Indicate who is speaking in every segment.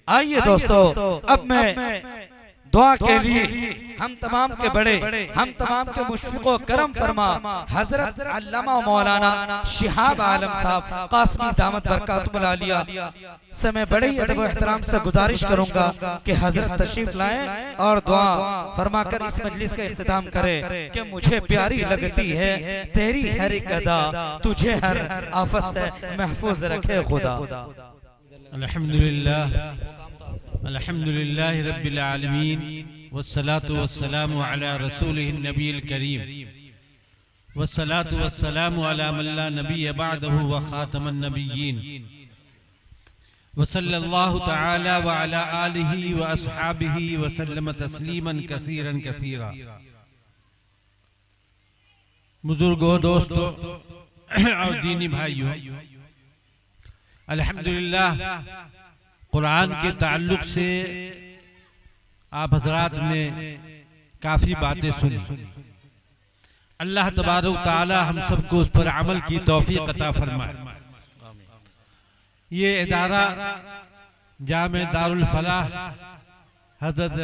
Speaker 1: आइए दोस्तों, अब मैं दुआ के लिए हम तमाम के बड़े, हम तमाम के मुशफ़िक़ो करम फरमा हजरत अल्लामा मौलाना शिहाब आलम साहब कासमी दामत बरकातुहुल आलिया से मैं बड़े ही अदब व एहतराम से गुजारिश करूंगा कि हजरत तशरीफ लाएं और दुआ फरमाकर इस मजलिस का इख्तिताम करें कि मुझे प्यारी लगती है तेरी हर एक अदा, तुझे हर आफत से महफूज रखे खुदा।
Speaker 2: अल्हम्दुलिल्लाह अल्हम्दुलिल्लाह रब्बिल आलमीन वस्सलातु वस्सलामु अला रसूलिहिन नबील करीम वस्सलातु वस्सलामु अला मन ला नबिय्य बअदहु व खातमन नबिय्यीन व सल्लल्लाहु तआला व अला आलिहि व अस्हाबिहि व सल्लम तस्लीमन कसीरन कसीरा। बुजुर्गों, दोस्तों और दीनी भाइयों, अल्हम्दुलिल्लाह कुरान के ताल्लुक से आप हजरात ने काफी बातें सुनी। अल्लाह तबारक ताला हम सबको उस पर अमल की तौफीक अता फरमाए। ये इदारा जामे दारुल फलाह हजरत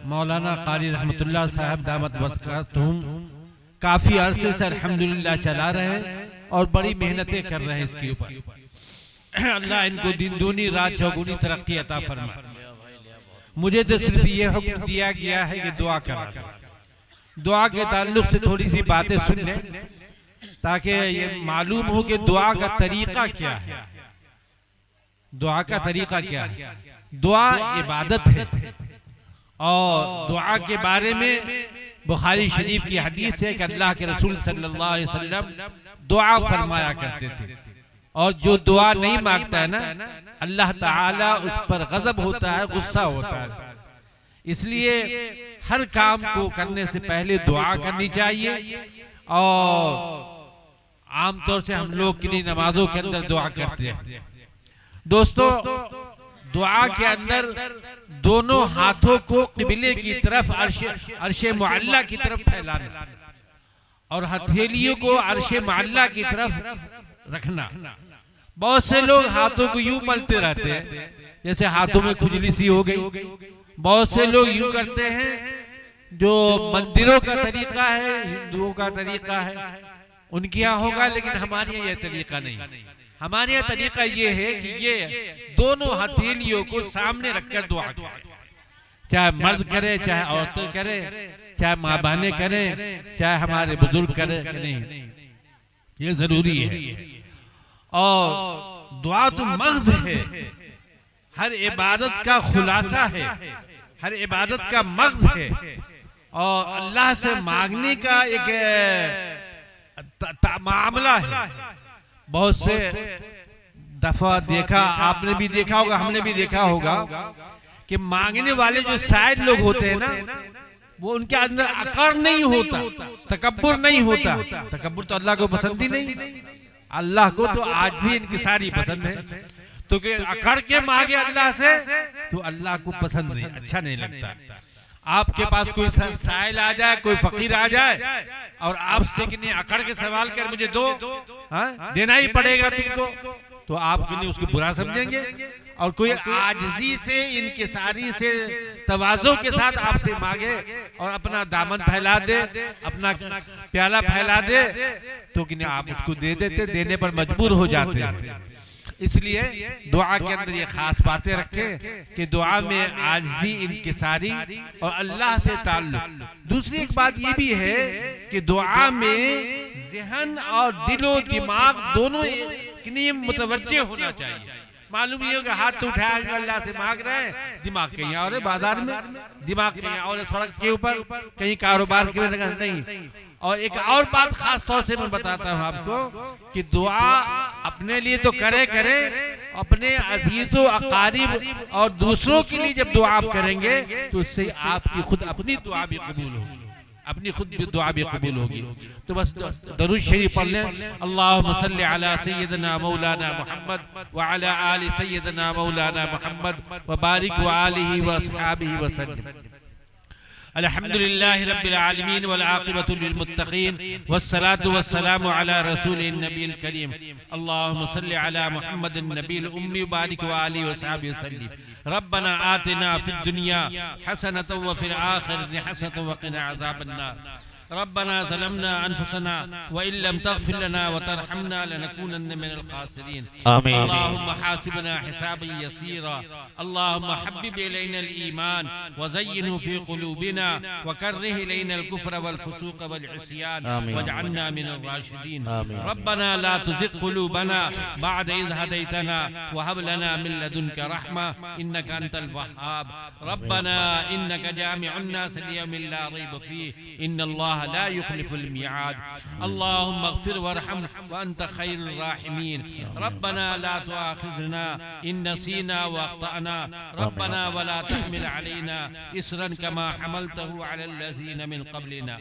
Speaker 2: मौलाना कारी रहमतुल्लाह साहब दामत बरकातुहुम काफी अरसे से अल्हम्दुलिल्लाह चला रहे हैं और बड़ी मेहनतें कर रहे हैं इसके ऊपर। अल्लाह इनको दिन दूनी रात चौगुनी तरक्की अता फरमाए। मुझे तो सिर्फ ये हुक्म दिया गया है कि दुआ करा, दुआ के ताल्लुक से थोड़ी सी बातें सुन लें ताकि ये मालूम हो कि दुआ का तरीका क्या है। दुआ का तरीका क्या है? दुआ इबादत है और दुआ के बारे में बुखारी शरीफ की हदीस है कि अल्लाह के रसूल सल्लल्लाहु अलैहि वसल्लम दुआ फरमाया करते थे और जो दुआ नहीं मांगता है ना, अल्लाह ताला उस पर गजब होता है, गुस्सा होता है। इसलिए हर काम को करने से पहले दुआ करनी चाहिए और आमतौर से हम लोग किन्हीं नमाजों के अंदर दुआ करते हैं। दोस्तों, दुआ के अंदर दोनों हाथों को किबले की तरफ अर्शे मुअल्ला की तरफ फैलाना और हथेलियों को अर्शे मुअल्ला की तरफ रखना। बहुत से लोग हाथों को यूं मलते रहते हैं जैसे हाथों में खुजली सी हो गई। बहुत से लोग यूं करते हैं, जो मंदिरों का तरीका है, हिंदुओं का तरीका है, उनके यहाँ होगा, लेकिन हमारे यहाँ यह तरीका नहीं। हमारे यहाँ तरीका ये है कि ये दोनों हथेलियों को सामने रखकर दुआ करें, चाहे मर्द करे, चाहे औरतें करे, चाहे माँ बहनें करें, चाहे हमारे बुजुर्ग करें। नहीं, ये जरूरी है। और दुआ तो मग़ज़ है, हर इबादत का खुलासा है, हर इबादत का मग़ज़ है और अल्लाह से मांगने का एक मामला है। बहुत से दफा देखा, आपने भी देखा होगा, हमने भी देखा होगा कि मांगने वाले जो शायद लोग होते हैं ना, वो उनके अंदर अकड़ नहीं होता, तकब्बुर नहीं होता। तकब्बुर तो अल्लाह को पसंद ही नहीं। अल्लाह को तो आजिज़ी इनकिसारी पसंद है। तो कि अकड़ के मांगे अल्लाह से तो अल्लाह को पसंद नहीं, अच्छा नहीं लगता। आपके पास कोई साइल आ जाए, कोई फकीर आ जाए और आपसे कि नहीं अकड़ के सवाल कर मुझे दो, देना ही पड़ेगा तुमको, तो आप कि नहीं उसको बुरा समझेंगे। और कोई आजिज़ी से, इनकिसारी से, तवाज़ो के साथ आपसे मांगे और अपना दामन फैला दे, अपना प्याला फैला दे, तो कि नहीं आप उसको दे देते, देने पर मजबूर हो जाते हैं। इसलिए दुआ के अंदर ये खास बातें रखें कि दुआ में आजिज़ी, इनकिसारी और अल्लाह से ताल्लुक। दूसरी एक बात ये भी है कि दुआ में ज़हन और दिलो दिमाग दोनों के लिए मुतवज्जे होना चाहिए। मालूम ये होगा हाथ तो उठाया अल्लाह से मांग रहे हैं, दिमाग कहीं और है, बाजार में दिमाग कहीं और है, सड़क के ऊपर कहीं कारोबार की वजह नहीं। और एक और बात खास तौर से मैं बताता हूँ आपको कि दुआ अपने लिए तो करे, अपने अजीजों, अकारिब और दूसरों के लिए जब दुआ आप करेंगे तो उससे आपकी खुद अपनी दुआ भी कबूल होगी, अपनी खुद भी दुआ भी कबूल होगी। तो बस दरूद शरीफ पढ़ लें, अल्लाहुम्मा सल्लि अला सय्यिदना मौलाना मुहम्मद व अला आलि सय्यिदना मौलाना मुहम्मद व बारिक व आलिहि व अस्हाबिहि व सल्लम। अल्हम्दुलिल्लाहि रब्बिल आलमीन वल आक़िबतु लिल मुत्तक़ीन वस्सलातु वस्सलामु अला रसूलिन नबील करीम अल्लाहुम्मा सल्लि अला मुहम्मदिन नबील उम्मी बारिक व आलिहि व सहाबिहि वसल्लिम रब्बना आतिना फिद दुनिया हसनतन व फिल आखिरति हसनतन व क़िना अज़ाबन नार रब्बना ज़लमना अनफुसना व इन लम तग़फिर लना व तरहमना लनकूनन्न मिनल ख़ासिरीन
Speaker 1: आमीन
Speaker 2: अल्लाहुम्मा हासिबना हिसाबन यसीरा अल्लाहुम्मा हब्बिब इलैनल ईमान व ज़य्यिनहु फ़ी क़ुलूबिना व कर्रिह इलैनल कुफ़्र वल फ़ुसूक़ वल इस्यान वजअलना मिनर राशिदीन रब्बना ला तुज़िग़ क़ुलूबना बअद इज़ हदैतना व हब लना मिन लदुनका रहमा इन्नका अंतल वह्हाब रब्बना इन्नका जामिउन नास लियौमिन ला रैब फ़ीह इन्नल्लाह ला युख़्लिफ़ुल मिआद अल्लाहुम्मा अग़फ़िर वरहम व अंत खैरुर राहिमीन रब्बना ला तुआख़िज़ना इन नसीना व अख़्तअना रब्बना व ला तहमिल अलैना इसरन कमा हमलतहु अलल लज़ीना मिन क़ब्लिना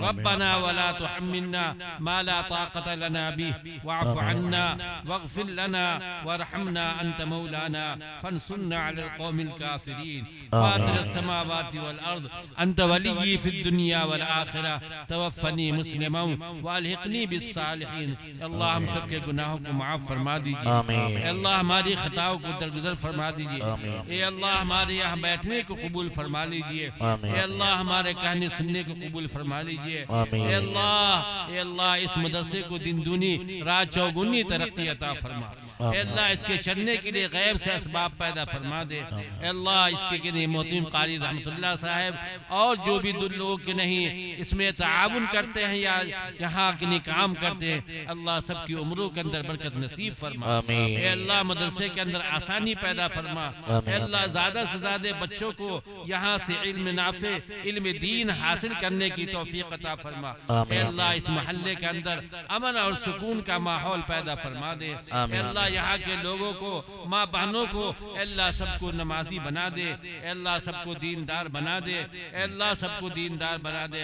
Speaker 2: रब्बना व ला तुहम्मिलना मा ला ताक़त लना बिहि वअफ़ु अन्ना वग़फ़िर लना वरहमना अंत मौलाना फंसुरना अलल क़ौमिल काफ़िरीन फ़ातिरस समावाति वल अर्ज़ अंत वलिय्यी फ़िद दुनिया वल आख़िरह तवफ़्फ़नी मुस्लिमन वाल्हिक़नी बिस्सालिहीन। अल्लाह हम सब के गुनाहों को माफ़ फरमा दीजिए, अल्लाह हमारी खताओं को दरगुजर फरमा दीजिए, ए अल्लाह हमारे यहाँ बैठने को कबूल फरमा लीजिए, ए अल्लाह हमारे कहने सुनने को कबूल फरमा लीजिए, ए अल्लाह इस मदरसे को दिन दूनी रात चौगुनी तरक्की अता फरमा, ए अल्लाह इसके चलने के लिए गैब से असबाब पैदा फरमा दे, ए अल्लाह इसके लिए मोहतरम कारी रहमतुल्लाह साहब और जो भी लोग के नहीं इसमें ताउन करते हैं या यहाँ के लिए काम करते हैं, अल्लाह सबकी उम्रों के अंदर बरकत नसीब फरमा, ए अल्लाह मदरसे के अंदर आसानी पैदा फरमा, ए अल्लाह ज़्यादा से ज़्यादा बच्चों को यहाँ से इल्म नाफे इल्म दीन हासिल करने की तौफीक अता फरमा, ए अल्लाह इस मोहल्ले के अंदर अमन और सुकून का माहौल पैदा फरमा दे, ए अल्लाह यहाँ के लोगों को माँ बहनों को अल्लाह सबको नमाजी बना दे, अल्लाह सबको दीनदार बना दे, अल्लाह सबको दीनदार बना दे,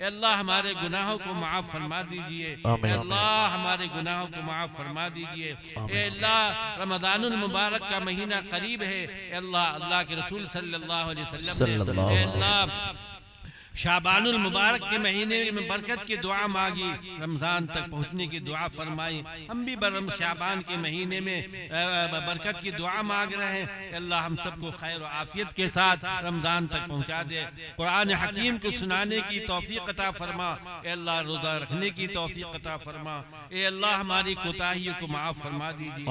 Speaker 2: अल्लाह हमारे गुनाहों को माफ फरमा दीजिए, अल्लाह हमारे गुनाहों को माफ फरमा दीजिए, अल्लाह रमज़ानुल मुबारक का महीना करीब है, अल्लाह के रसूल सल्लल्लाहु अलैहि वसल्लम ने अल्लाह शाबानुल मुबारक के महीने में बरकत की दुआ मांगी, रमज़ान तक पहुँचने की दुआ फरमाई, हम भी बरम शाबान के महीने में बरकत की दुआ मांग रहे हैं, अल्लाह हम सबको खैर और आफियत के साथ रमज़ान तक पहुँचा दे, कुरान हकीम को सुनाने की तौफीक अता फरमा, अल्लाह रोज़ा रखने की तौफीक अता फरमा, अल्लाह हमारी कोताहियों को माफ़ फरमा दीजिए,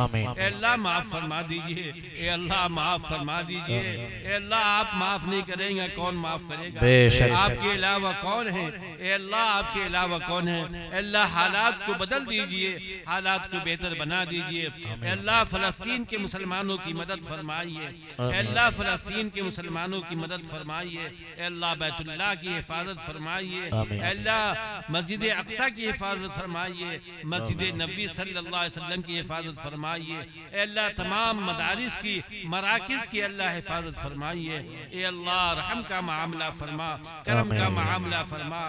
Speaker 2: अल्लाह माफ़ फरमा दीजिए, अल्लाह माफ़ फरमा दीजिए, अल्लाह आप माफ़ नहीं करेंगे कौन माफ़ करेगा, आपके अलावा कौन है, अल्लाह आपके अलावा कौन है, अल्लाह हालात को बदल दीजिए, हालात को बेहतर बना दीजिए, अल्लाह फ़लस्तीन के मुसलमानों की मदद फरमाइए, अल्लाह फ़लस्तीन के मुसलमानों की मदद फरमाइए, अल्लाह बैतुल्लाह की हिफाजत फरमाइए, अल्लाह मस्जिद अक़सा की हिफाजत फरमाइए, मस्जिद नबी सल्लल्लाहु अलैहि वसल्लम की हिफाजत फरमाइए, अल्लाह तमाम मदारिस की मराकिज़ की अल्लाह हिफाजत फरमाइए, अल्लाह रहम का मामला फरमा, करम का मामला फरमा,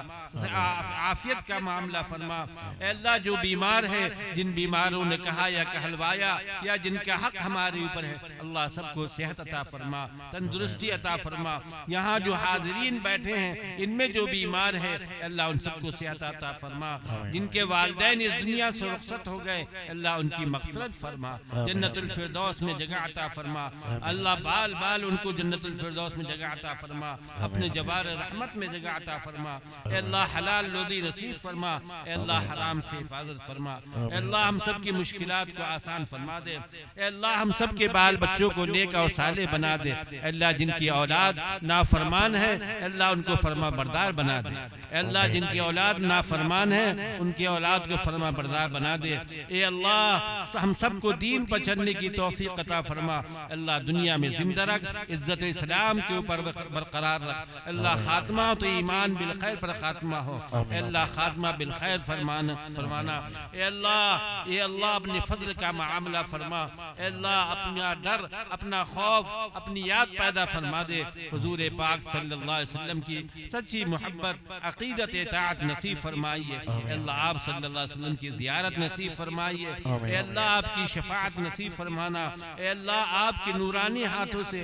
Speaker 2: आफियत का मामला फरमा, अल्लाह जो बीमार है, जिन बीमारों ने कहा या कहलवाया या जिनका हक हमारे ऊपर है, अल्लाह सबको सेहत अता फरमा, तंदुरुस्ती अता फरमा, यहाँ जो हाजिरीन बैठे हैं इनमें जो बीमार है अल्लाह उन सबको सेहत अता फरमा, जिनके वालिदैन इस दुनिया से रुखसत हो गए अल्लाह उनकी मग़फ़िरत फरमा, जन्नतुल फिरदौस में जगह अता फरमा, अल्लाह बाल बाल उनको जन्नतुल फिरदौस में जगह अता फरमा, अपने जवार रहमत में जगह अता फरमा, अल्लाह हलाल रोज़ी नसीब फरमा, अल्लाह हराम से हिफाजत फरमा, अल्लाह हम सब की मुश्किलात को आसान फरमा दे, अल्लाह हम सब के बाल बच्चों को नेक और साले बना दे, अल्लाह जिनकी औलाद नाफरमान है अल्लाह उनको फरमा बरदार बना दे, अल्लाह जिनकी औलाद नाफरमान है उनकी औलाद को फरमा बरदार बना दे, ए अल्लाह हम सबको दीन पर चलने की तौफीक अता फरमा, अल्लाह दुनिया में जिंदा रख, इज्जत इस्लाम के ऊपर बरकरार रख, अल्लाह खात्मा तो ईमान बिल खैर पर खात्मा हो, अल्लाह खात्मा बिल खैर फरमाना, ए अल्लाह अल्लाह, ये अल्लाह अपने फजल का मामला फरमा। अल्लाह अपना डर, अपना खौफ, अपनी याद पैदा फरमा दे। हुजूर पाक सल्लल्लाहु अलैहि वसल्लम की सच्ची मोहब्बत, अकीदत, इताअत नसीब फरमाइए। अल्लाह आप सल्लल्लाहु अलैहि वसल्लम की ज़ियारत नसीब फरमाइए। अल्लाह आपकी शफाअत नसीब फरमाना। अल्लाह आपके नूरानी हाथों से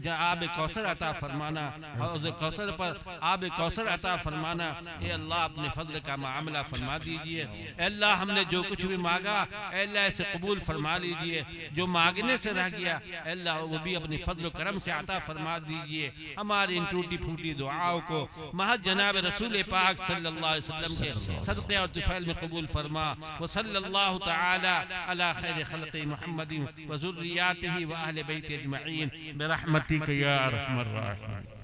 Speaker 2: आब कौसर अता फरमाना, हौज़ कौसर पर आब कौसर अता फरमाना। ए अल्लाह अपने फजल का मामला फरमा दीजिए। अल्लाह हमने जो कुछ भी मांगा अल्लाह से कबूल फरमा लीजिए। जो मांगने से रह गया अल्लाह वो भी अपनी फजल करम से अता फरमा दीजिए। हमारी इन टूटी फूटी दुआओं को महज जनाब रसूल पाक सल्लल्लाहु अलैहि वसल्लम के सदक़े और तुफ़ैल में कबूल फरमा। व सल्लल्लाहु तआला अला खैर खल्क़ि मुहम्मदिन व ज़ुर्रिय्यातिही व अहले बैति अजमईन बिरहमतिक या अरहमर राहिमीन।